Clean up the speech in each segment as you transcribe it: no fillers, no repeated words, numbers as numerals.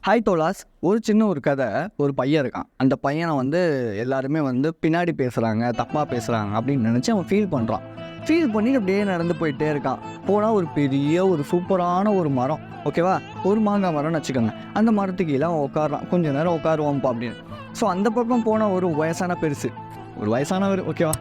Hi தோலாஸ். ஒரு சின்ன ஒரு கதை. ஒரு பையன் இருக்கான். அந்த பையனை எல்லாருமே பின்னாடி பேசுகிறாங்க, தப்பாக பேசுகிறாங்க அப்படின்னு நினச்சி அவன் ஃபீல் பண்ணுறான். ஃபீல் பண்ணி அப்படியே நடந்து போயிட்டே இருக்கான். போனால் ஒரு பெரிய ஒரு சூப்பரான ஒரு மரம், ஓகேவா, ஒரு மாங்காய் மரம்னு வச்சுக்கோங்க. அந்த மரத்துக்கு கீழே அவன் உட்காடுறான். கொஞ்சம் நேரம் உட்காருவான்ப்பா அப்படின்னு. ஸோ அந்த பக்கம் போனால் ஒரு வயசானவர், ஓகேவா.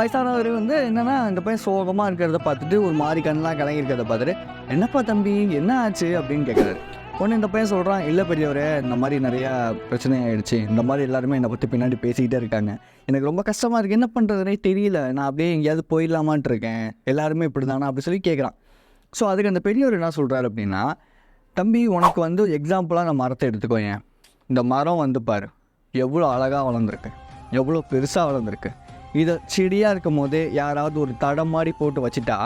வயசானவர் என்னென்னா அந்த பையன் சோகமாக இருக்கிறத பார்த்துட்டு ஒரு மாதிரி கண்ணெலாம் கலங்கி இருக்கிறத பார்த்துட்டு, என்னப்பா தம்பி என்ன ஆச்சு அப்படின்னு கேட்குறாரு. ஒன்று இந்த பையன் சொல்கிறான், இல்லை பெரியவரே, இந்த மாதிரி நிறையா பிரச்சனை ஆகிடுச்சு, இந்த மாதிரி எல்லாருமே என்னை பற்றி பின்னாடி பேசிக்கிட்டே இருக்காங்க, எனக்கு ரொம்ப கஷ்டமாக இருக்குது, என்ன பண்ணுறதுனே தெரியல, நான் அப்படியே எங்கேயாவது போயிடலாமான்ட்டு இருக்கேன், எல்லாருமே இப்படி தானா அப்படி சொல்லி கேட்குறான். ஸோ அதுக்கு அந்த பெரியவர் என்ன சொல்கிறாரு அப்படின்னா, தம்பி உனக்கு எக்ஸாம்பிளாக நான் மரத்தை எடுத்துக்கோங்க. இந்த மரம் பாரு எவ்வளோ அழகாக வளர்ந்துருக்கு, எவ்வளோ பெருசாக வளர்ந்துருக்கு. இதை செடியாக இருக்கும் போதே யாராவது ஒரு தடம் மாதிரி போட்டு வச்சுட்டா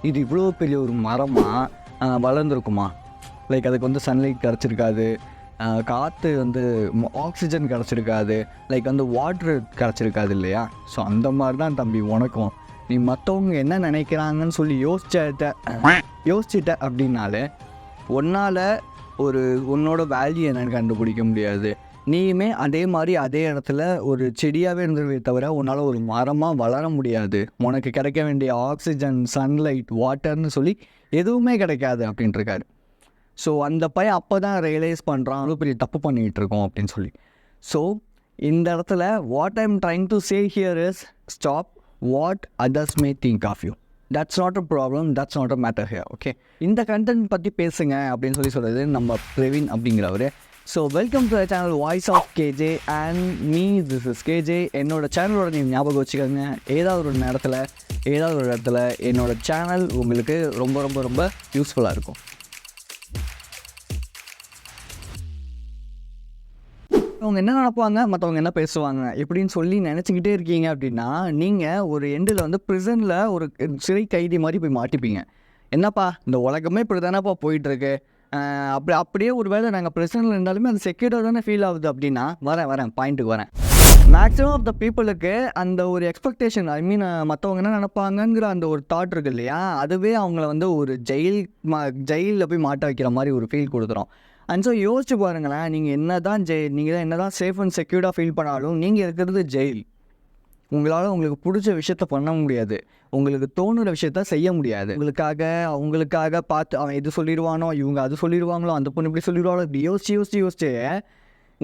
இது இவ்வளோ பெரிய ஒரு மரமாக வளர்ந்துருக்குமா? லைக் அதுக்கு சன்லைட் கிடச்சிருக்காது, காற்று ஆக்சிஜன் கிடச்சிருக்காது, லைக் வாட்ரு கிடச்சிருக்காது இல்லையா? ஸோ அந்த மாதிரி தான் தம்பி உனக்கும். நீ மற்றவங்க என்ன நினைக்கிறாங்கன்னு சொல்லி யோசிச்சிட்ட அப்படின்னாலே உன்னால் உன்னோட வேல்யூ என்னன்னு கண்டுபிடிக்க முடியாது. நீயுமே அதே மாதிரி அதே இடத்துல ஒரு செடியாகவே இருந்ததை தவிர உன்னால் ஒரு மரமாக வளர முடியாது. உனக்கு கிடைக்க வேண்டிய ஆக்சிஜன், சன்லைட், வாட்டர்னு சொல்லி எதுவுமே கிடைக்காது அப்படின்ட்டுருக்காரு. ஸோ அந்த பையன் அப்போ தான் ரியலைஸ் பண்ணுறான், அவ்வளோ பெரிய தப்பு பண்ணிகிட்டு இருக்கோம் அப்படின்னு சொல்லி. ஸோ இந்த இடத்துல what I'm trying to say here is stop what others may think of you. That's not a problem, that's not a matter here. Okay, இந்த கண்டென்ட் பற்றி பேசுங்க அப்படின்னு சொல்கிறது நம்ம பிரவீன் அப்படிங்கிறவர். So welcome to the channel voice of KJ and me, this is KJ. என்னோடய சேனலோட நீங்கள் ஞாபகம் வச்சுக்கோங்க, ஏதாவது ஒரு இடத்துல என்னோடய சேனல் உங்களுக்கு ரொம்ப ரொம்ப ரொம்ப யூஸ்ஃபுல்லாக இருக்கும். அவங்க என்ன நினைப்பாங்க, மற்றவங்க என்ன பேசுவாங்க இப்படின்னு சொல்லி நினச்சிக்கிட்டே இருக்கீங்க அப்படின்னா நீங்கள் ஒரு எண்டில் ப்ரிசனில் ஒரு சிறை கைதி மாதிரி போய் மாட்டிப்பீங்க. என்னப்பா இந்த உலகமே இப்படி தானேப்பா போயிட்டுருக்கு, அப்படியே ஒரு வேளை நாங்கள் ப்ரிசனில் இருந்தாலுமே அது செக்யூர்டாக தானே ஃபீல் ஆகுது அப்படின்னா வரேன் பாயிண்ட்டுக்கு வரேன். மேக்ஸிமம் ஆஃப் த பீப்புளுக்கு அந்த ஒரு எக்ஸ்பெக்டேஷன், ஐ மீன் மற்றவங்க என்ன நினைப்பாங்கங்கிற அந்த ஒரு தாட் இருக்கு இல்லையா, அதுவே அவங்கள ஒரு ஜெயிலில் போய் மாட்ட வைக்கிற மாதிரி ஒரு ஃபீல் கொடுத்துரும். அண்ட் ஸோ யோசிச்சு பாருங்களேன், நீங்கள் என்ன தான் சேஃப் அண்ட் செக்யூர்டாக ஃபீல் பண்ணாலும் நீங்கள் இருக்கிறது ஜெயில். உங்களால் உங்களுக்கு பிடிச்ச விஷயத்த பண்ண முடியாது, உங்களுக்கு தோணுற விஷயத்த செய்ய முடியாது. அவங்களுக்காக பார்த்து அவன் எது சொல்லிடுவானோ, இவங்க அது சொல்லிடுவாங்களோ, அந்த பொண்ணு இப்படி சொல்லிடுவாங்களோ, இப்படி யோசிச்சு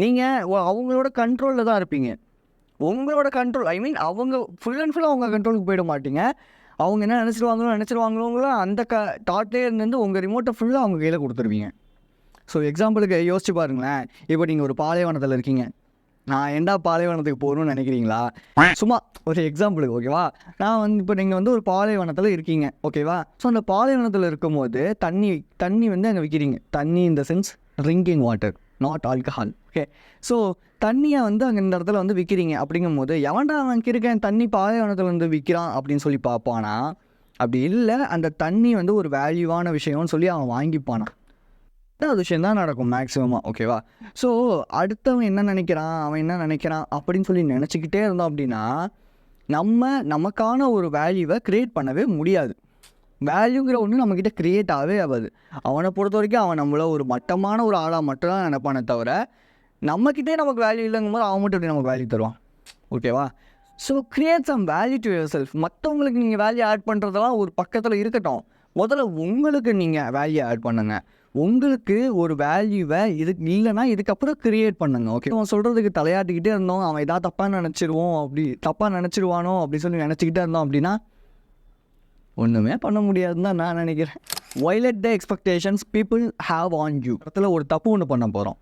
நீங்கள் அவங்களோட கண்ட்ரோலில் தான் இருப்பீங்க. உங்களோட கண்ட்ரோல், ஐ மீன் அவங்க ஃபுல் அண்ட் ஃபுல்லாக அவங்க கண்ட்ரோலுக்கு போயிட மாட்டீங்க. அவங்க என்ன நினச்சிருவாங்களோ அந்த தாட்லேயே இருந்து உங்கள் ரிமோட்டை ஃபுல்லாக அவங்க கையில் கொடுத்துருவீங்க. ஸோ எக்ஸாம்பிளுக்கு யோசிச்சு பாருங்களேன், இப்போ நீங்கள் ஒரு பாலைவனத்தில் இருக்கீங்க. நான் ஏன்டா பாலைவனத்துக்கு போகணும்னு நினைக்கிறீங்களா? சும்மா ஒரு எக்ஸாம்பிளுக்கு, ஓகேவா. நான் இப்போ நீங்கள் ஒரு பாலைவனத்தில் இருக்கீங்க, ஓகேவா. ஸோ அந்த பாலைவனத்தில் இருக்கும்போது தண்ணி அங்கே விற்கிறீங்க. தண்ணி இந்த sense drinking water, not alcohol. Okay, so தண்ணியை அங்கே இந்த இடத்துல விற்கிறீங்க. அப்படிங்கும் போது எவன்டா அவன் இருக்கேன் தண்ணி பாலைவனத்தில் விற்கிறான் அப்படின்னு சொல்லி பார்ப்பானா? அப்படி இல்லை, அந்த தண்ணி ஒரு வேல்யூவான விஷயம்னு சொல்லி அவன் வாங்கிப்பானா? அது விஷயம் தான் நடக்கும் மேக்ஸிமமாக, ஓகேவா. ஸோ அடுத்தவன் என்ன நினைக்கிறான், அவன் என்ன நினைக்கிறான் அப்படின்னு சொல்லி நினச்சிக்கிட்டே இருந்தோம் அப்படின்னா நமக்கான ஒரு வேல்யூவை க்ரியேட் பண்ணவே முடியாது. வேல்யூங்கிற ஒன்று நம்மக்கிட்ட க்ரியேட் ஆகாது. அவனை பொறுத்த வரைக்கும் அவன் நம்மள ஒரு மட்டமான ஒரு ஆளாக மட்டும்தான் நினைப்பானே தவிர நம்மக்கிட்டே நமக்கு வேல்யூ இல்லைங்கும் போது அவன் மட்டும் எப்படி நமக்கு வேல்யூ தருவான், ஓகேவா. So create some value to yourself. மற்றவங்களுக்கு நீங்கள் வேல்யூ ஆட் பண்ணுறதெல்லாம் ஒரு பக்கத்தில் இருக்கட்டும், முதல்ல உங்களுக்கு நீங்கள் வேல்யூ ஆட் பண்ணுங்கள். உங்களுக்கு ஒரு வேல்யூவை இல்லைன்னா இதுக்கப்புறம் க்ரியேட் பண்ணுங்க, ஓகே. அவன் சொல்கிறதுக்கு தலையாட்டிக்கிட்டே இருந்தோம், அவன் எதாவது தப்பாக நினச்சிருவானோ அப்படி சொல்லி நினச்சிக்கிட்டே இருந்தோம் அப்படின்னா ஒன்றுமே பண்ண முடியாதுன்னு தான் நான் நினைக்கிறேன். Violate the expectations people have on you. இடத்துல ஒரு தப்பு ஒன்று பண்ண போகிறோம்.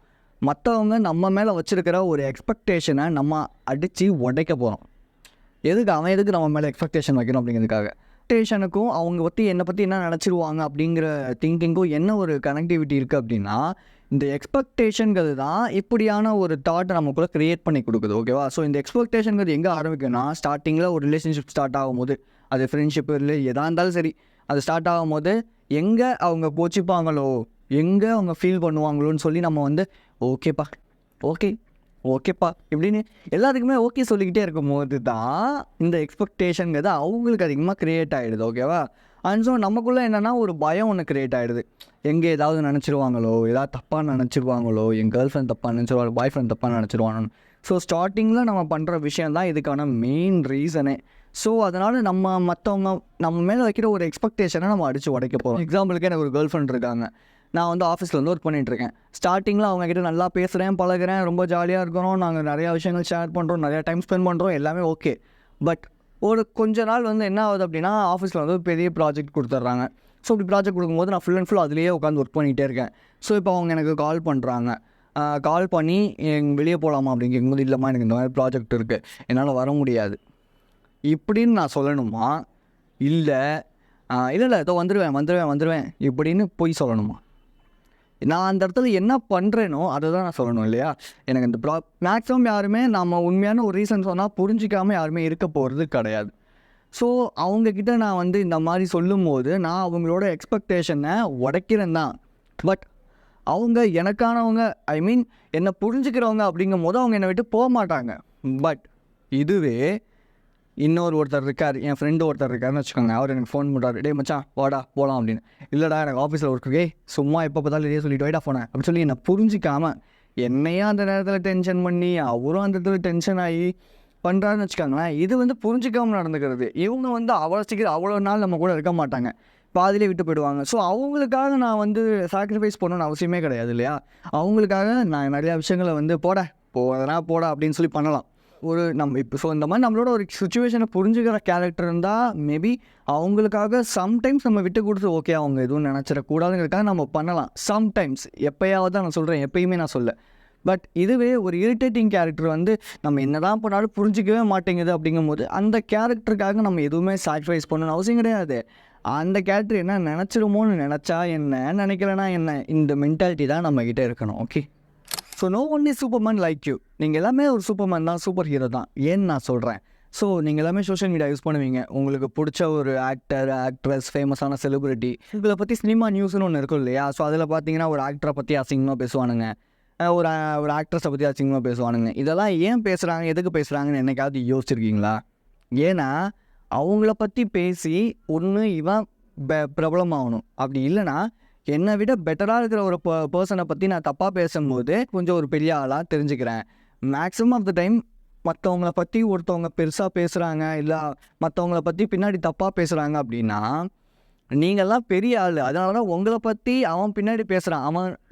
மற்றவங்க நம்ம மேலே வச்சுருக்கிற ஒரு எக்ஸ்பெக்டேஷனை நம்ம அடித்து உடைக்க போகிறோம். அவன் நம்ம மேலே எக்ஸ்பெக்டேஷன் வைக்கணும் அப்படிங்கிறதுக்காக. எக்ஸ்பெக்டேஷனுக்கும் அவங்க என்னை பற்றி என்ன நினச்சிருவாங்க அப்படிங்கிற திங்கிங்கும் என்ன ஒரு கனெக்டிவிட்டி இருக்குது அப்படின்னா, இந்த எக்ஸ்பெக்டேஷனுங்கிறது தான் இப்படியான ஒரு தாட்டை நமக்குள்ளே க்ரியேட் பண்ணி கொடுக்குது, ஓகேவா. ஸோ இந்த எக்ஸ்பெக்டேஷனுங்கிறது எங்கே ஆரம்பிக்குன்னா, ஸ்டார்டிங்கில் ஒரு ரிலேஷன்ஷிப் ஸ்டார்ட் ஆகும்போது, அது ஃப்ரெண்ட்ஷிப்பு இல்லை எதாக இருந்தாலும் சரி, அது ஸ்டார்ட் ஆகும்போது எங்கே அவங்க கோச்சிப்பாங்களோ, எங்கே அவங்க ஃபீல் பண்ணுவாங்களோன்னு சொல்லி நம்ம ஓகேப்பா இப்படின்னு எல்லாத்துக்குமே சொல்லிக்கிட்டே இருக்கும்போது தான் இந்த எக்ஸ்பெக்டேஷனுங்கிறது அவங்களுக்கு அதிகமாக க்ரியேட் ஆகிடுது, ஓகேவா. அண்ட் ஸோ நமக்குள்ளே என்னென்னா ஒரு பயம் ஒன்று க்ரியேட் ஆகிடுது. எங்கே ஏதாவது நினச்சிருவாங்களோ, ஏதாவது தப்பாக நினச்சிருவாங்களோ, என் கேர்ள் ஃப்ரெண்ட் தப்பாக நினச்சிருவாங்க, பாய் ஃப்ரெண்ட் தப்பாக நினச்சிருவாங்க. ஸோ ஸ்டார்டிங்கில் நம்ம பண்ணுற விஷயம் தான் இதுக்கான மெயின் ரீசனே. ஸோ அதனால் மற்றவங்க நம்ம மேலே வைக்கிற ஒரு எக்ஸ்பெக்டேஷனை நம்ம அடித்து உடைக்க போகிறோம். எக்ஸாம்பிளுக்கு எனக்கு ஒரு கேர்ள் ஃப்ரெண்ட் இருக்காங்க. நான் வந்து ஆஃபீஸில் வந்து ஒர்க் பண்ணிகிட்ருக்கேன். ஸ்டார்டிங்கில் அவங்கக்கிட்ட நல்லா பேசுகிறேன், பழகிறேன், ரொம்ப ஜாலியாக இருக்கிறோம், நாங்கள் நிறையா விஷயங்கள் ஷேர் பண்ணுறோம், நிறையா டைம் ஸ்பெண்ட் பண்ணுறோம், எல்லாமே ஓகே. பட் ஒரு கொஞ்ச நாள் வந்து என்ன ஆகுது அப்படின்னா, ஆஃபீஸில் வந்து பெரிய ப்ராஜெக்ட் கொடுத்துட்றாங்க. ஸோ இப்படி ப்ராஜெக்ட் கொடுக்கும்போது நான் ஃபுல் அண்ட் ஃபுல் அதிலேயே உட்காந்து ஒர்க் பண்ணிகிட்டே இருக்கேன். ஸோ இப்போ அவங்க எனக்கு கால் பண்ணுறாங்க. கால் பண்ணி வெளியே போகலாமா அப்படின்னு கேட்கும்போது, இல்லைம்மா எனக்கு இந்த மாதிரி ப்ராஜெக்ட் இருக்குது, என்னால் வர முடியாது இப்படின்னு நான் சொல்லணுமா? இல்லை இல்லை ஏதோ வந்துடுவேன் இப்படின்னு போய் சொல்லணுமா? நான் அந்த இடத்துல என்ன பண்ணுறேனோ அதை தான் நான் சொல்லணும் இல்லையா? எனக்கு இந்த மேக்ஸிமம் யாருமே நம்ம உண்மையான ஒரு ரீசன் சொன்னால் புரிஞ்சிக்காமல் யாருமே இருக்க போகிறது கிடையாது. ஸோ அவங்கக்கிட்ட நான் வந்து இந்த மாதிரி சொல்லும்போது நான் அவங்களோட எக்ஸ்பெக்டேஷனை உடைக்கிறேன் தான். பட் அவங்க எனக்கானவங்க, ஐ மீன் என்னை புரிஞ்சுக்கிறவங்க அப்படிங்கும் போது அவங்க என்னை விட்டு போக மாட்டாங்க. பட் இதுவே ஒருத்தர் இருக்கார், என் ஃப்ரெண்டு ஒருத்தர் இருக்காருன்னு வச்சுக்கோங்க. அவர் எனக்கு ஃபோன் பண்ணுறாரு, டே மச்சான் வாடா போகலாம் அப்படின்னு. இல்லைடா எனக்கு ஆஃபீஸில் ஒர்க் இருக்கே, சும்மா எப்போ பார்த்தாலும் இதே சொல்லிட்டு வைடா ஃபோனை அப்படின்னு சொல்லி என்னை புரிஞ்சிக்காமல் என்னையும் அந்த நேரத்தில் டென்ஷன் பண்ணி அவரும் அந்த இடத்துல டென்ஷன் ஆகி பண்ணுறாருன்னு வச்சுக்கோங்களேன். இது வந்து புரிஞ்சிக்காமல் நடந்துக்கிறது. இவங்க வந்து அவ்வளோ நாள் நம்ம கூட இருக்க மாட்டாங்க, பாதிலே விட்டு போயிடுவாங்க. ஸோ அவங்களுக்காக நான் வந்து சாக்ரிஃபைஸ் பண்ணணும்னு அவசியமே கிடையாது இல்லையா? அவங்களுக்காக நான் நிறையா விஷயங்களை வந்து போடா அப்படின்னு சொல்லி பண்ணலாம். நம்ம இப்போ ஸோ இந்த மாதிரி நம்மளோட ஒரு சுச்சுவேஷனை புரிஞ்சுக்கிற கேரக்டர் இருந்தால் மேபி அவங்களுக்காக சம்டைம்ஸ் நம்ம விட்டு கொடுத்து ஓகே அவங்க எதுவும் நினச்சிடக்கூடாதுங்கிறதுக்காக நம்ம பண்ணலாம். சம்டைம்ஸ், எப்போயாவது தான் நான் சொல்கிறேன், எப்பயுமே நான் சொல்ல. பட் இதுவே ஒரு இரிட்டேட்டிங் கேரக்டர் வந்து நம்ம என்ன தான் பண்ணாலும் புரிஞ்சிக்கவே மாட்டேங்குது அப்படிங்கும்போது அந்த கேரக்டருக்காக நம்ம எதுவுமே சாக்ரிஃபைஸ் பண்ணணும்னு அவசியம் கிடையாது. அந்த கேரக்டர் என்ன நினச்சிருமோன்னு நினச்சா என்ன, நினைக்கலன்னா என்ன, இந்த மென்டாலிட்டி தான் நம்மக்கிட்ட இருக்கணும். Okay, so no one is superman like you. நீங்கள் எல்லாமே ஒரு சூப்பர்மேன் தான், சூப்பர் ஹீரோ தான். ஏன்னு நான் சொல்கிறேன். ஸோ நீங்கள் எல்லாமே சோஷியல் மீடியா யூஸ் பண்ணுவீங்க. உங்களுக்கு பிடிச்ச ஒரு ஆக்டர், ஆக்ட்ரஸ், ஃபேமஸான செலிபிரிட்டி, இதில் பற்றி சினிமா நியூஸ்னு ஒன்று இருக்கும் இல்லையா? ஸோ அதில் பார்த்தீங்கன்னா ஒரு ஆக்டரை பற்றி அசிங்கமாக பேசுவானுங்க, ஒரு ஆக்ட்ரஸை பற்றி அசிங்கமாக பேசுவானுங்க. இதெல்லாம் ஏன் பேசுகிறாங்க, எதுக்கு பேசுகிறாங்கன்னு என்னைக்காவது யோசிச்சிருக்கீங்களா? ஏன்னா அவங்கள பற்றி பேசி ஒன்று இவன் பிரபலமாகணும், அப்படி இல்லைனா என்னை விட பெட்டராக இருக்கிற ஒரு பர்சனை பற்றி நான் தப்பாக பேசும்போது கொஞ்சம் ஒரு பெரிய ஆளாக தெரிஞ்சுக்கிறேன். மேக்ஸிமம் ஆஃப் த டைம் மற்றவங்கள பற்றி ஒருத்தவங்க பெருசாக பேசுகிறாங்க, இல்லை மற்றவங்கள பற்றி பின்னாடி தப்பாக பேசுகிறாங்க அப்படின்னா நீங்கள்லாம் பெரிய ஆள், அதனால தான் உங்களை பற்றி அவன் பின்னாடி பேசுகிறான்.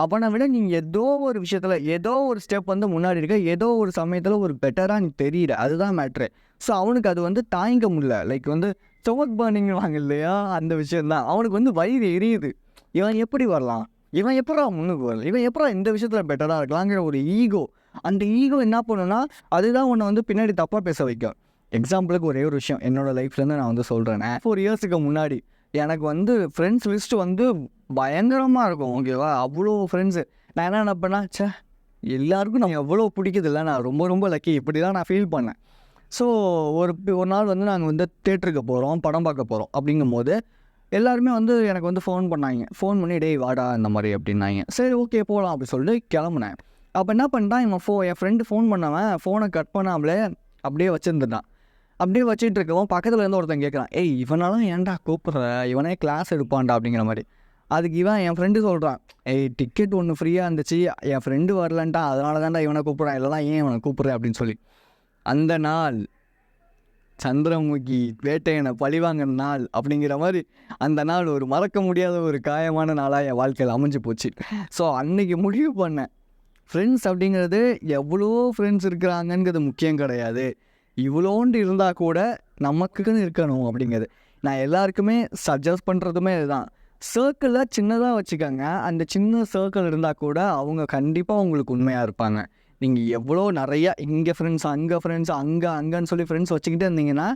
அவனை விட நீங்கள் ஏதோ ஒரு விஷயத்தில் ஏதோ ஒரு ஸ்டெப் வந்து முன்னாடி இருக்க, ஏதோ ஒரு சமயத்தில் ஒரு பெட்டராக நீ தெரியல, அதுதான் மேட்ரு. ஸோ அவனுக்கு அது வந்து தாங்கிக்க முடியல. லைக் வந்து ஸ்டொமக் பர்னிங் வாங்க இல்லையா, அந்த விஷயந்தான். அவனுக்கு வந்து வயிறு எரியுது. இவன் எப்படி வரலாம், இவன் எப்படா முன்னுக்கு வரல, இவன் எப்படா இந்த விஷயத்தில் பெட்டராக இருக்கலாங்கிற ஒரு ஈகோ. அந்த ஈகோ என்ன பண்ணுன்னா அதுதான் உன்னை வந்து பின்னாடி தப்பாக பேச வைக்கும். எக்ஸாம்பிளுக்கு ஒரே ஒரு விஷயம் என்னோடய லைஃப்லேருந்து நான் வந்து சொல்கிறேன். 4 இயர்ஸுக்கு முன்னாடி எனக்கு வந்து ஃப்ரெண்ட்ஸ் லிஸ்ட்டு வந்து பயங்கரமாக இருக்கும். ஓகேவா, அவ்வளோ ஃப்ரெண்ட்ஸு. நான் என்ன நினப்பேன்னா, எல்லாருக்கும் நான் எவ்வளோ பிடிக்குதில்ல, நான் ரொம்ப ரொம்ப லக்கி, இப்படி தான் நான் ஃபீல் பண்ணேன். ஸோ ஒரு நாள் வந்து நாங்கள் வந்து தேட்டருக்கு போகிறோம், படம் பார்க்க போகிறோம். அப்படிங்கும்போது எல்லாருமே வந்து எனக்கு வந்து ஃபோன் பண்ணாங்க. ஃபோன் பண்ணி டேய் வாடா இந்த மாதிரி அப்படின்னாங்க. சரி ஓகே போகலாம் அப்படி சொல்லிட்டு கிளம்புனேன். அப்போ என்ன பண்ணிட்டான் என் ஃப்ரெண்டு ஃபோன் பண்ணவன் ஃபோனை கட் பண்ணாமலே அப்படியே வச்சுருந்துட்டான். அப்படியே வச்சுட்டு இருக்கவும் பக்கத்தில் இருந்து ஒருத்தன் கேட்குறான், ஏய் இவனாலும் ஏன்டா கூப்பிட்ற, இவனே கிளாஸ் எடுப்பான்டா அப்படிங்கிற மாதிரி. அதுக்கு இவன் என் ஃப்ரெண்டு சொல்கிறான், ஏய் டிக்கெட் ஒன்று ஃப்ரீயாக இருந்துச்சு, என் ஃப்ரெண்டு வரலன்ட்டா, அதனால தான்டா இவனை கூப்பிட்றான், இல்லைனா ஏன் இவனை கூப்பிட்றேன் அப்படின்னு சொல்லி. அந்த நாள் சந்திரமுகி வேட்டையனை பழிவாங்கின நாள் அப்படிங்கிற மாதிரி அந்த நாள் ஒரு மறக்க முடியாத ஒரு காயமான நாளாக என் வாழ்க்கையில் அமைஞ்சு போச்சு. ஸோ அன்றைக்கி முடிவு பண்ணேன், ஃப்ரெண்ட்ஸ் அப்படிங்கிறது எவ்வளோ ஃப்ரெண்ட்ஸ் இருக்கிறாங்கங்கிறது முக்கியம் கிடையாது, இவ்வளோண்டு இருந்தால் கூட நமக்குன்னு இருக்கணும் அப்படிங்கிறது. நான் எல்லாருக்குமே சஜஸ்ட் பண்ணுறதுமே இதுதான். சர்க்கிளில் சின்னதாக வச்சுக்கோங்க, அந்த சின்ன சர்க்கிள் இருந்தால் கூட அவங்க கண்டிப்பாக உங்களுக்கு உண்மையாக இருப்பாங்க. நீங்கள் எவ்வளோ நிறையா இங்கே ஃப்ரெண்ட்ஸ், அங்கேன்னு சொல்லி ஃப்ரெண்ட்ஸ் வச்சுக்கிட்டே இருந்தீங்கன்னா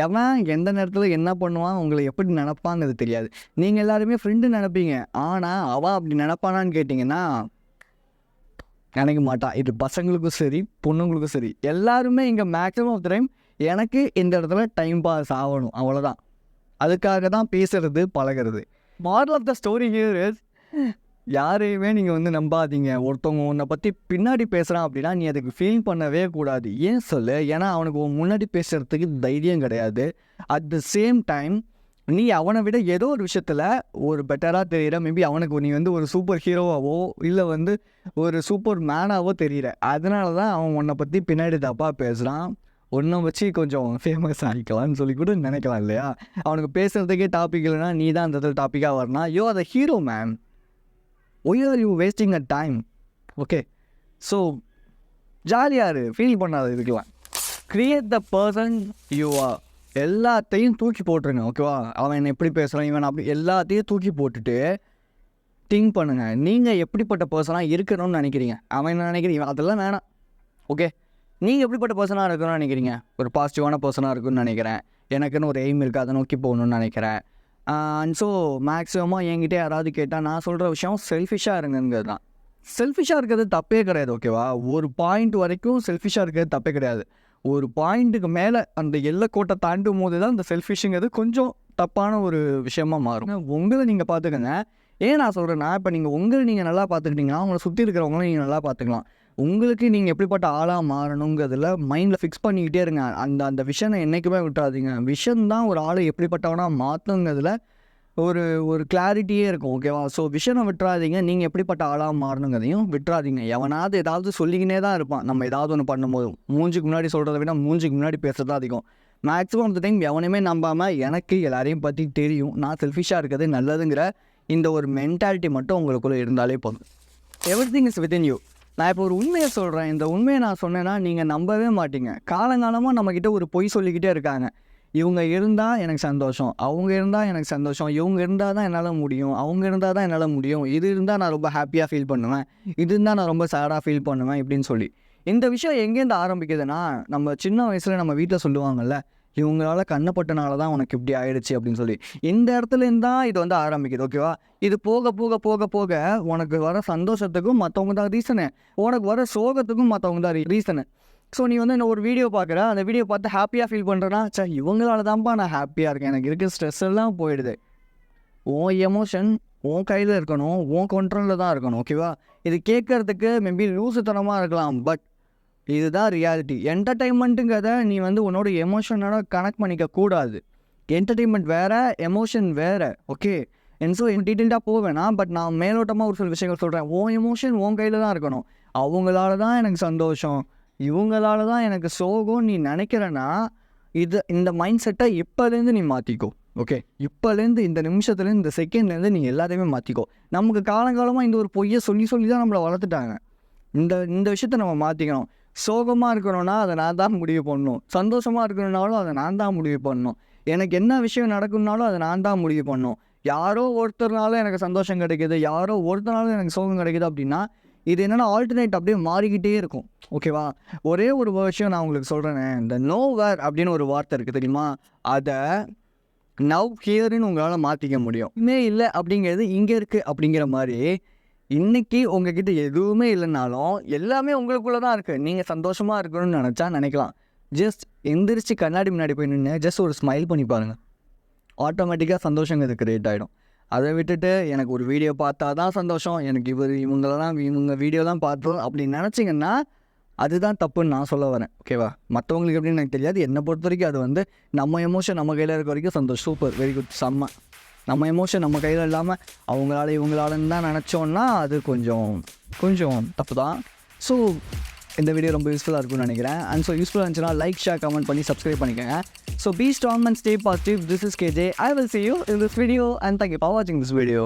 எவன் எந்த நேரத்தில் என்ன பண்ணுவான், உங்களை எப்படி நினப்பாங்கிறது தெரியாது. நீங்கள் எல்லாருமே ஃப்ரெண்டு நினைப்பீங்க, ஆனால் அவன் அப்படி நினப்பானான்னு கேட்டிங்கன்னா நினைக்க மாட்டான். இது பசங்களுக்கும் சரி பொண்ணுங்களுக்கும் சரி, எல்லாருமே இங்கே மேக்ஸிமம் ஆஃப் த டைம் எனக்கு இந்த இடத்துல டைம் பாஸ் ஆகணும், அவ்வளோதான். அதுக்காக தான் பேசுகிறது, பழகிறது. Moral of the story here is, யாரையுமே நீங்கள் வந்து நம்பாதீங்க. ஒருத்தவங்க உன்னை பற்றி பின்னாடி பேசுகிறான் அப்படின்னா நீ அதுக்கு ஃபீல் பண்ணவே கூடாது. ஏன் சொல்லு, ஏன்னா அவனுக்கு முன்னாடி பேசுகிறதுக்கு தைரியம் கிடையாது. அட் த சேம் டைம் நீ அவனை விட ஏதோ ஒரு விஷயத்தில் ஒரு பெட்டராக தெரிகிற, மேபி அவனுக்கு நீ வந்து ஒரு சூப்பர் ஹீரோவாவோ இல்லை வந்து ஒரு சூப்பர் மேனாவோ தெரிகிற. அதனால தான் அவன் உன்னை பற்றி பின்னாடி தப்பாக பேசுகிறான். ஒன்றை வச்சு கொஞ்சம் ஃபேமஸ் ஆகிக்கலாம்னு சொல்லி கூட நினைக்கலாம் இல்லையா? அவனுக்கு பேசுகிறதுக்கே டாபிக் இல்லைனா நீ தான் அந்த இடத்துல டாப்பிக்காக வரணும். You are the hero man. Why are you wasting a time? Okay, so ஜாலியாக ஃபீல் பண்ணாத இதுக்கெலாம். Create the person you are. எல்லாத்தையும் தூக்கி போட்டுருங்க. ஓகேவா? அவன் என்ன எப்படி பேசுகிறான், இவன் அப்படி எல்லாத்தையும் தூக்கி போட்டுட்டு திங்க் பண்ணுங்கள். நீங்கள் எப்படிப்பட்ட பர்சனாக இருக்கணும்னு நினைக்கிறீங்க? அவன் என்ன நினைக்கிறீங்க? அதெல்லாம் வேணாம். ஓகே, நீங்கள் எப்படிப்பட்ட பர்சனாக இருக்கணும்னு நினைக்கிறீங்க? ஒரு பாசிட்டிவான பர்சனாக இருக்குன்னு நினைக்கிறேன். எனக்குன்னு ஒரு எய்ம் இருக்குது, அதை நோக்கி போகணுன்னு நினைக்கிறேன். அண்ட் ஸோ மேக்ஸிமமாக என்கிட்ட யாராவது கேட்டால் நான் சொல்கிற விஷயம் செல்ஃபிஷாக இருங்கிறது தான். செல்ஃபிஷாக இருக்கிறது தப்பே கிடையாது. ஓகேவா? ஒரு பாயிண்ட் வரைக்கும் செல்ஃபிஷாக இருக்கிறது தப்பே கிடையாது. ஒரு பாயிண்ட்டுக்கு மேலே அந்த எல்லை கோட்டை தாண்டும் போது தான் இந்த செல்ஃபிஷுங்கிறது கொஞ்சம் தப்பான ஒரு விஷயமா மாறும். உங்களை நீங்கள் பார்த்துக்கங்க. ஏன் நான் சொல்கிறேன்னா, இப்போ நீங்கள் நல்லா பார்த்துக்கிட்டிங்கன்னா உங்களை சுற்றி இருக்கிறவங்களும் நீங்கள் நல்லா பார்த்துக்கலாம். உங்களுக்கு நீங்கள் எப்படிப்பட்ட ஆளாக மாறணுங்கிறதுல மைண்டில் ஃபிக்ஸ் பண்ணிக்கிட்டே இருங்க. அந்த விஷனை என்றைக்குமே விட்டுறாதீங்க. விஷன் தான் ஒரு ஆளை எப்படிப்பட்டவனாக மாற்றுங்கிறதுல ஒரு கிளாரிட்டியே இருக்கும். ஓகேவா? ஸோ விஷனை விட்டுறாதீங்க. நீங்கள் எப்படிப்பட்ட ஆளாக மாறணுங்கிறதையும் விட்டுறாதீங்க. எவனாவது ஏதாவது சொல்லிக்கினே தான் இருப்பான். நம்ம ஏதாவது ஒன்று பண்ணும்போது மூஞ்சுக்கு முன்னாடி சொல்கிறத விட மூஞ்சுக்கு முன்னாடி பேசுகிறது தான் அதிகம். மேக்ஸிமம் ஆஃப் த டைம் எவனையுமே நம்பாமல் எனக்கு எல்லாரையும் பற்றி தெரியும், நான் செல்ஃபிஷாக இருக்கிறது நல்லதுங்கிற இந்த ஒரு மென்டாலிட்டி மட்டும் உங்களுக்குள்ளே இருந்தாலே போதும். Everything is within you. நான் இப்போ ஒரு உண்மையை சொல்கிறேன். இந்த உண்மையை நான் சொன்னேன்னா நீங்கள் நம்பவே மாட்டீங்க. காலங்காலமாக நம்மக்கிட்ட ஒரு பொய் சொல்லிக்கிட்டே இருக்காங்க. இவங்க இருந்தால் எனக்கு சந்தோஷம், அவங்க இருந்தால் எனக்கு சந்தோஷம், இவங்க இருந்தால் தான் என்னால் முடியும், அவங்க இருந்தால் தான் என்னால் முடியும், இது இருந்தால் நான் ரொம்ப ஹாப்பியாக ஃபீல் பண்ணுவேன், இது இருந்தால் நான் ரொம்ப சேடாக ஃபீல் பண்ணுவேன் இப்படின்னு சொல்லி. இந்த விஷயம் எங்கேருந்து ஆரம்பிக்குதுன்னா, நம்ம சின்ன வயசில் நம்ம வீட்டில் சொல்லுவாங்கள்ல, இவங்களால கண்ணப்பட்டனால தான் உனக்கு இப்படி ஆயிடுச்சு அப்படின்னு சொல்லி. இந்த இடத்துலேருந்து தான் இது வந்து ஆரம்பிக்குது. ஓகேவா? இது போக போக போக போக உனக்கு வர சந்தோஷத்துக்கும் மற்றவங்க தான் ரீசனு, உனக்கு வர சோகத்துக்கும் மற்றவங்க தான் ரீசனு. ஸோ நீ வந்து என்ன ஒரு வீடியோ பார்க்குற, அந்த வீடியோ பார்த்து ஹாப்பியாக ஃபீல் பண்ணுறேன்னா, சரி இவங்களால தான்ப்பா நான் ஹாப்பியாக இருக்கேன், எனக்கு இருக்க ஸ்ட்ரெஸ் எல்லாம் போயிடுது. உன் எமோஷன் உன் கையில் இருக்கணும், உன் கண்ட்ரோலில் தான் இருக்கணும். ஓகேவா? இது கேட்குறதுக்கு மேபி லூசுத்தனமாக இருக்கலாம், பட் இதுதான் ரியாலிட்டி. என்டர்டெயின்மெண்ட்டுங்கிறத நீ வந்து உன்னோட எமோஷனோட கனெக்ட் பண்ணிக்க கூடாது. என்டர்டெயின்மெண்ட் வேறு, எமோஷன் வேறு. ஓகே, ஸோ டீட்டெயில்டாக போவேனா, பட் நான் மேலோட்டமாக ஒரு சில விஷயங்கள் சொல்கிறேன். உன் எமோஷன் உன் கையில் தான் இருக்கணும். அவங்களால தான் எனக்கு சந்தோஷம், இவங்களால தான் எனக்கு சோகம் நீ நினைக்கிறேன்னா, இந்த மைண்ட் செட்டை இப்போலேருந்து நீ மாற்றிக்கோ. ஓகே, இப்போலேருந்து இந்த நிமிஷத்துலேருந்து இந்த செகண்ட்லேருந்து நீ எல்லாத்தையுமே மாற்றிக்கோ. நமக்கு காலங்காலமாக இந்த ஒரு பொய்யை சொல்லி தான் நம்மளை வளர்த்துட்டாங்க. இந்த விஷயத்த நம்ம மாற்றிக்கணும். சோகமாக இருக்கணும்னா அதை நான் தான் முடிவு பண்ணணும், சந்தோஷமாக இருக்கணுன்னாலும் அதை நான் தான் முடிவு பண்ணணும், எனக்கு என்ன விஷயம் நடக்கும்னாலும் அதை நான் தான் முடிவு பண்ணணும். யாரோ ஒருத்தர்னாலும் எனக்கு சந்தோஷம் கிடைக்கிது, யாரோ ஒருத்தனாலும் எனக்கு சோகம் கிடைக்கிது அப்படின்னா இது என்னென்னா ஆல்டர்னேட் அப்படியே மாறிக்கிட்டே இருக்கும். ஓகேவா? ஒரே ஒரு விஷயம் நான் உங்களுக்கு சொல்கிறேனே, இந்த நோவேர் அப்படின்னு ஒரு வார்த்தை இருக்குது தெரியுமா? அதை நவ் ஹியர்னு உங்களால் மாற்றிக்க முடியும். இன்னே இல்லை அப்படிங்கிறது இங்கே இருக்குது அப்படிங்கிற மாதிரி, இன்றைக்கி உங்ககிட்ட எதுவுமே இல்லைனாலும் எல்லாமே உங்களுக்குள்ளே தான் இருக்குது. நீங்கள் சந்தோஷமாக இருக்கணும்னு நினைக்கலாம். ஜஸ்ட் எந்திரிச்சு கண்ணாடி முன்னாடி போய் நின்று ஜஸ்ட் ஒரு ஸ்மைல் பண்ணி பாருங்கள். ஆட்டோமேட்டிக்காக சந்தோஷங்கிறது கிரியேட் ஆகிடும். அதை விட்டுட்டு எனக்கு ஒரு வீடியோ பார்த்தா தான் சந்தோஷம், எனக்கு இவங்க வீடியோ தான் பார்த்தோம் அப்படின்னு நினச்சிங்கன்னா அதுதான் தப்புன்னு நான் சொல்ல வரேன். ஓகேவா? மற்றவங்களுக்கு எப்படின்னு எனக்கு தெரியாது. என்னை பொறுத்த வரைக்கும் அது வந்து நம்ம எமோஷன் நம்ம கையில் இருக்க வரைக்கும் சந்தோஷம். சூப்பர், வெரி குட், செம்ம. நம்ம எமோஷன் நம்ம கையில் இல்லாமல் இவங்களாலன்னு தான் நினச்சோன்னா அது கொஞ்சம் தப்பு தான். ஸோ இந்த வீடியோ ரொம்ப யூஸ்ஃபுல்லாக இருக்கும்னு நினைக்கிறேன். அண்ட் ஸோ யூஸ்ஃபுல்லாக இருந்துச்சுன்னா லைக், ஷேர், கமெண்ட் பண்ணி சப்ஸ்கிரைப் பண்ணிக்கோங்க. So be strong and stay positive. This is KJ. I will see you in this video and thank you for watching this video.